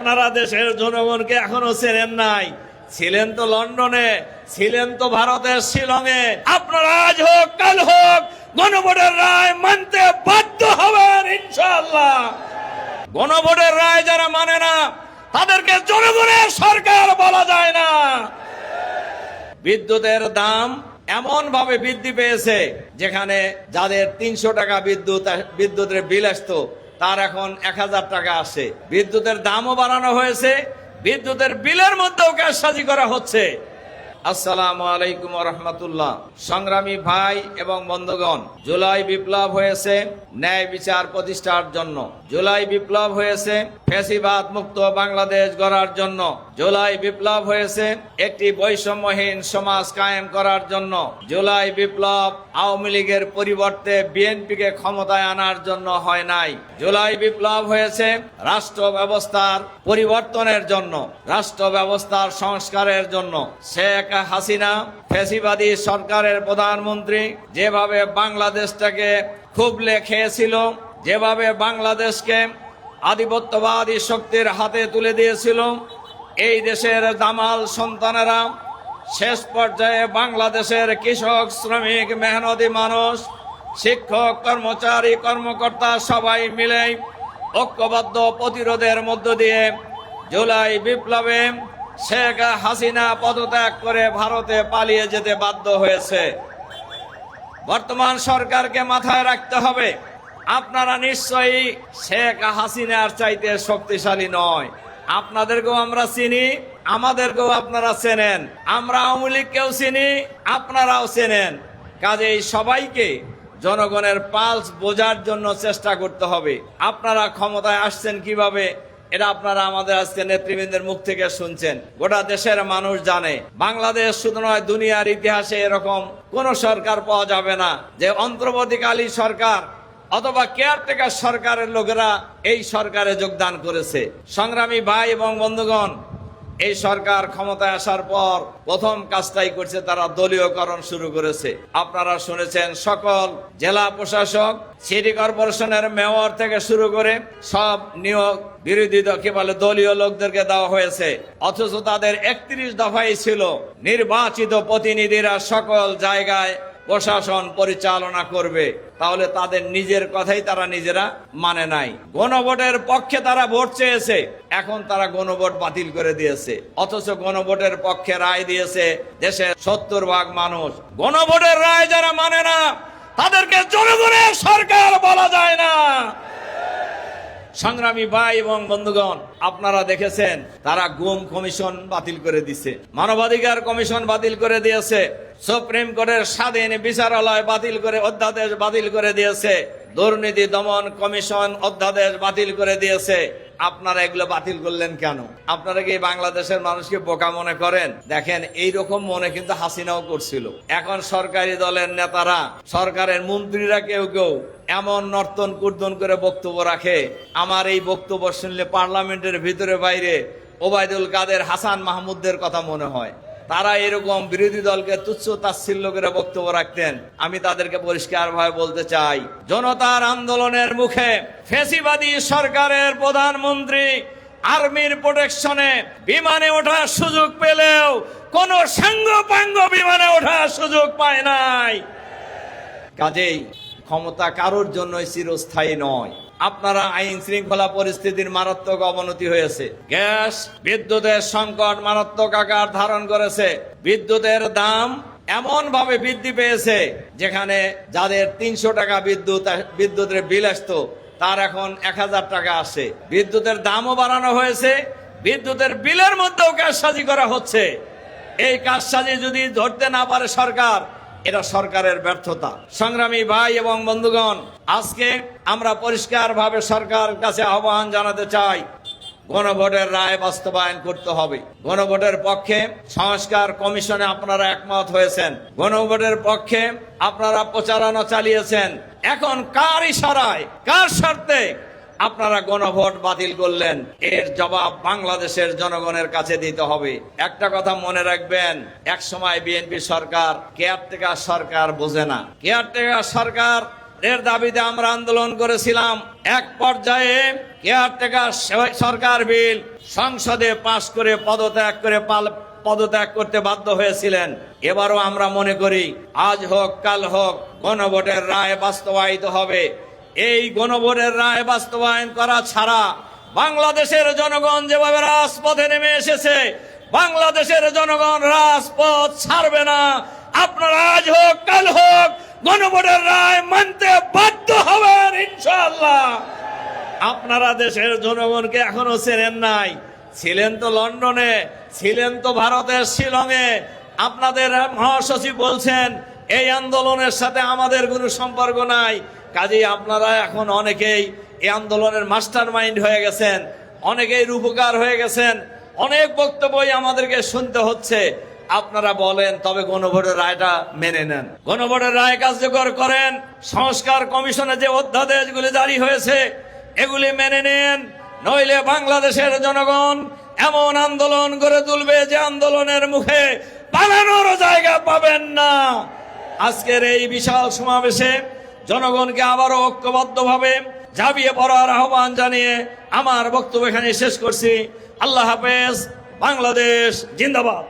আপনারা দেশের জনগণকে এখনো চেনেন নাই। ছিলেন তো লন্ডনে, ছিলেন তো ভারতের শিলংয়ে। আপনারা আজ হোক কাল হোক গণভোটের রায় মানতে বাধ্য হবেন ইনশাআল্লাহ। গণভোটের রায় যারা মানে না তাদেরকে জনগণের সরকার বলা যায় না। বিদ্যুতের দাম এমন ভাবে বৃদ্ধি পেয়েছে যেখানে যাদের 300 টাকা বিদ্যুতের বিল আসতো তার এখন 1000 টাকা আসে। বিদ্যুতের দামও বাড়ানো হয়েছে, বিদ্যুতের বিলের মধ্যেও কারসাজি করা হচ্ছে। আসসালামু আলাইকুম ওয়া রাহমাতুল্লাহ। সংগ্রামী ভাই এবং বন্ধুগণ, জুলাই বিপ্লব হয়েছে ন্যায় বিচার প্রতিষ্ঠার জন্য। জুলাই বিপ্লব হয়েছে ফ্যাসিবাদ মুক্ত বাংলাদেশ গড়ার জন্য। জুলাই বিপ্লব হয়েছে একটি বৈষম্যহীন সমাজ কায়েম করার জন্য। জুলাই বিপ্লব আওয়ামী লীগের পরিবর্তে বিএনপিকে ক্ষমতায় আনার জন্য হয় নাই। জুলাই বিপ্লব হয়েছে রাষ্ট্র ব্যবস্থার পরিবর্তনের জন্য, রাষ্ট্র ব্যবস্থার সংস্কারের জন্য। শেখ হাসিনা ফ্যাসিবাদী সরকারের প্রধানমন্ত্রী যেভাবে বাংলাদেশটাকে খুবলে খেয়েছিল, যেভাবে বাংলাদেশকে আধিপত্যবাদী শক্তির হাতে তুলে দিয়েছিল, এই দেশের দামাল সন্তানেরা শেষ পর্যায়ে বাংলাদেশের কৃষক, শ্রমিক, মেহনতি মানুষ, শিক্ষক, কর্মচারী, কর্মকর্তা সবাই মিলে ঐক্যবদ্ধ প্রতিরোধের মধ্য দিয়ে জুলাই বিপ্লবে শেখ হাসিনা পদত্যাগ করে ভারতে পালিয়ে যেতে বাধ্য হয়েছে। বর্তমান সরকারকে মাথায় রাখতে হবে, আপনারা নিশ্চয়ই শেখ হাসিনার চাইতে শক্তিশালী নয়। আপনাদেরকেও আমরা চিনি, আমাদেরকেও আপনারা চেনেন। আমরা আওয়ামী লীগকেও চিনি, আপনারাও চেনেন। কাজেই সবাইকে জনগণের পালস বোঝার জন্য চেষ্টা করতে হবে। আপনারা ক্ষমতায় আসছেন কিভাবে এটা আপনারা আমাদের আজকে নেতৃবৃন্দের মুখ থেকে শুনছেন। গোটা দেশের মানুষ জানে। বাংলাদেশ শুধু নয়, দুনিয়ার ইতিহাসে এরকম কোন সরকার পাওয়া যাবে না যে অন্তর্বর্তীকালীন সরকার অথবা কেয়ারটেকার সরকারের লোকেরা এই সরকারে যোগদান করেছে। সংগ্রামী ভাই এবং বন্ধুগণ, এই সরকার ক্ষমতায় আসার পর প্রথম কাজটাই করছে, তারা দলীয়করণ শুরু করেছে। আপনারা শুনেছেন সকল জেলা প্রশাসক, সিটি কর্পোরেশনের মেয়র থেকে শুরু করে সব নিয়োগ বিরোধী দলীয় লোকদেরকে দেওয়া হয়েছে। অথচ তাদের 31 দফাই ছিল নির্বাচিত প্রতিনিধিরা সকল জায়গায় প্রশাসন পরিচালনা করবে। তাহলে তাদের নিজের কথাই তারা নিজেরা মানে নাই। গণভোটের পক্ষে তারা ভোট চেয়েছে, এখন তারা গণভোট বাতিল করে দিয়েছে। অথচ গণভোটের পক্ষে রায় দিয়েছে দেশের 70% মানুষ। গণভোটের রায় যারা মানে না তাদেরকে জনগণের সরকার বলা যায় না। সংগ্রামী ভাই এবং বন্ধুগণ, আপনারা দেখেছেন তারা গুম কমিশন বাতিল করে দিয়েছে, মানবাধিকার কমিশন বাতিল করে দিয়েছে, সুপ্রিম কোর্টের স্বাধীন বিচারালয় বাতিল করে অধ্যাদেশ বাতিল করে দিয়েছে, দুর্নীতি দমন কমিশন অধ্যাদেশ বাতিল করে দিয়েছে। আপনারা এগুলো বাতিল করলেন কেন? আপনারা কি বাংলাদেশের মানুষকে বোকা মনে করেন? দেখেন, এইরকম মনে কিন্তু হাসিনাও করছিল। এখন সরকারি দলের নেতারা, সরকারের মন্ত্রীরা কেউ কেউ এমন নর্তন কুর্দন করে বক্তব্য রাখে, আমার এই বক্তব্য শুনলে পার্লামেন্টের ভিতরে বাইরে ওবায়দুল কাদের, হাসান মাহমুদদের কথা মনে হয়। তারা এরকম বিরোধী দলকে তুচ্ছ তাচ্ছিল্য করে বক্তব্য রাখতেন। আমি তাদেরকে পরিষ্কারভাবে বলতে চাই, জনতার আন্দোলনের মুখে ফ্যাসিবাদী সরকারের প্রধানমন্ত্রী আর্মির প্রোটেকশনে বিমানে ওঠার সুযোগ পেলেও কোন সাঙ্গপাঙ্গ বিমানে ওঠার সুযোগ পায় নাই। কাজেই ক্ষমতা কারোর জন্যই চিরস্থায়ী নয়। আপনারা আইন শৃঙ্খলা পরিস্থিতির মারাত্মক অবনতি হয়েছে, গ্যাস বিদ্যুতের সংকট মারাত্মক আকার ধারণ করেছে, বিদ্যুতের দাম এমন ভাবে বৃদ্ধি পেয়েছে যেখানে যাদের 300 টাকা বিদ্যুতের বিল আসতো তার এখন 1000 টাকা আসে। বিদ্যুতের দামও বাড়ানো হয়েছে, বিদ্যুতের বিলের মধ্যেও কারসাজি করা হচ্ছে। এই কারসাজি যদি ধরতে না পারে সরকার, এটা সরকারের ব্যর্থতা। সংগ্রামী ভাই এবং বন্ধুগণ, আজকে আমরা পরিষ্কারভাবে সরকারের কাছে আহ্বান জানাতে চাই, গণভোটের রায় বাস্তবায়ন করতে হবে। গণভোটের পক্ষে সংস্কার কমিশনে আপনারা একমত হয়েছেন, গণভোটের পক্ষে আপনারা প্রচারণা চালিয়েছেন। এখন কার ইশারায়, কার স্বার্থে আপনারা গণভোট বাতিল করলেন? এর জবাব বাংলাদেশের জনগণের কাছে দিতে হবে। একটা কথা মনে রাখবেন, এক সময় বিএনপি সরকার কেয়ারটেকার সরকার বোঝে না। কেয়ারটেকার সরকার এর দাবিতে আমরা আন্দোলন করেছিলাম। এক পর্যায়ে কেয়ারটেকার সরকার বিল সংসদে পাশ করে পদত্যাগ করতে বাধ্য হয়েছিলেন। এবারও আমরা মনে করি আজ হোক কাল হোক গণভোটের রায় বাস্তবায়িত হবে। এই গণভোটের রায় বাস্তবায়ন করা ছাড়া বাংলাদেশের জনগণ যেভাবে রাজপথে নেমে এসেছে, বাংলাদেশের জনগণ রাজপথ ছাড়বে না। আপনারা আজ হোক কাল হোক গণভোটের রায় মানতে বাধ্য হবেন ইনশাআল্লাহ। আপনারা দেশের জনগণকে এখনো চেনেন নাই। ছিলেন তো লন্ডনে, ছিলেন তো ভারতের শিলংয়ে। আপনাদের মহাসচিব বলছেন এই আন্দোলনের সাথে আমাদের কোনো সম্পর্ক নাই। কাজেই আপনারা এখন অনেকেই এই আন্দোলনের মাস্টার মাইন্ড হয়ে গেছেন, অনেকেই রূপকার হয়ে গেছেন। অনেক বক্তব্যই আমাদেরকে শুনতে হচ্ছে। আপনারা বলেন তবে গণভোটের রায়টা মেনে নেন, গণভোটের রায় কার্যকর করেন। সংস্কার কমিশনে যে অধ্যাদেশগুলি জারি হয়েছে এগুলি মেনে নেন, নইলে বাংলাদেশের জনগণ এমন আন্দোলন গড়ে তুলবে যে আন্দোলনের মুখে পালানোর জায়গা পাবেন না। আজকের এই বিশাল সমাবেশে জনগণকে আবারও ঐক্যবদ্ধভাবে ঝাঁপিয়ে পড়ার আহ্বান জানিয়ে আমার বক্তব্য এখানে শেষ করছি। আল্লাহ হাফেজ। বাংলাদেশ জিন্দাবাদ।